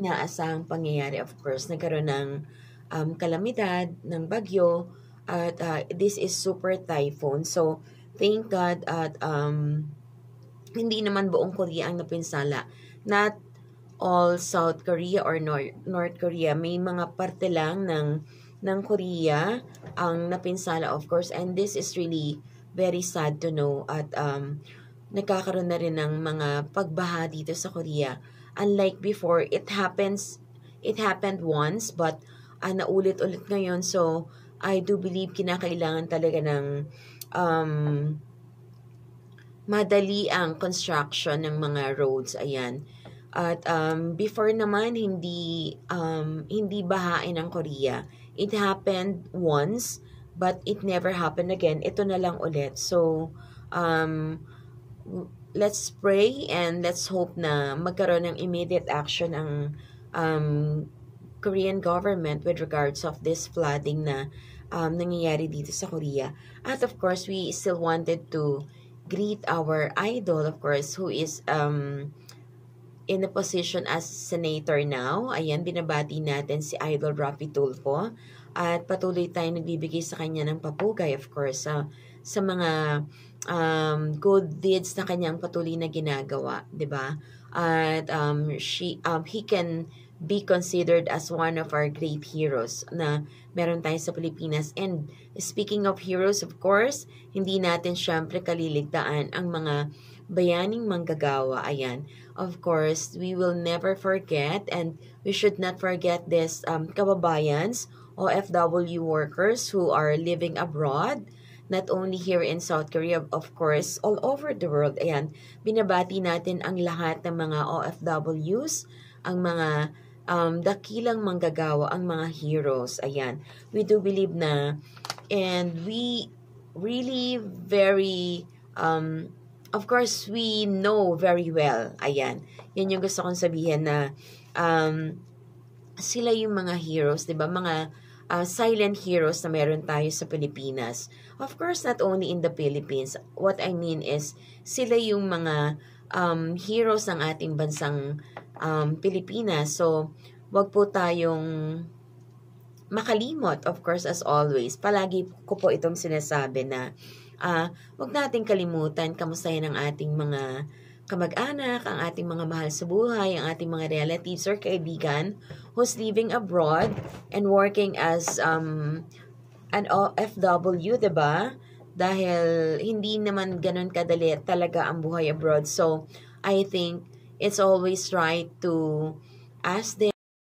inaasahang pangyayari. Of course, nagkaroon ng kalamidad, ng bagyo, at this is super typhoon. So, thank God at hindi naman buong Korea ang napinsala. Not all South Korea or North Korea. May mga parte lang ng Korea ang napinsala, of course. And this is really very sad to know. At nagkakaroon na rin ng mga pagbaha dito sa Korea. Unlike before, it happened once, but naulit-ulit ngayon. So, I do believe kinakailangan talaga ng madali ang construction ng mga roads. Ayan. At before naman, hindi bahain ang Korea. It happened once, but it never happened again. Ito na lang ulit. So, let's pray and let's hope na magkaroon ng immediate action ang Korean government with regards of this flooding na nangyayari dito sa Korea. At of course, we still wanted to greet our idol, of course, who is in a position as senator now. Ayan, binabati natin si Idol Raffy Tulfo. At patuloy tayong nagbibigay sa kanya ng papugay, of course, sa mga good deeds na kanyang patuloy na ginagawa, 'di ba? At he can be considered as one of our great heroes na meron tayo sa Pilipinas. And speaking of heroes, of course, hindi natin syempre kaliligtaan ang mga bayaning manggagawa. Ayan. Of course, we will never forget and we should not forget this kababayans, OFW workers who are living abroad, not only here in South Korea, of course, all over the world. Ayan, binabati natin ang lahat ng mga OFWs, ang mga dakilang manggagawa, ang mga heroes. Ayan, we do believe na, and we really very, of course, we know very well. Ayan, yan yung gusto kong sabihin na sila yung mga heroes, di ba? Mga silent heroes na meron tayo sa Pilipinas. Of course, not only in the Philippines. What I mean is, sila yung mga heroes ng ating bansang Pilipinas. So, wag po tayong makalimot, of course, as always. Palagi ko po itong sinasabi na wag nating kalimutan kamustahin ang ating mga kamag-anak, ang ating mga mahal sa buhay, ang ating mga relatives or kaibigan who's living abroad and working as an OFW, diba? Dahil hindi naman ganun kadali talaga ang buhay abroad. So, I think it's always right to ask them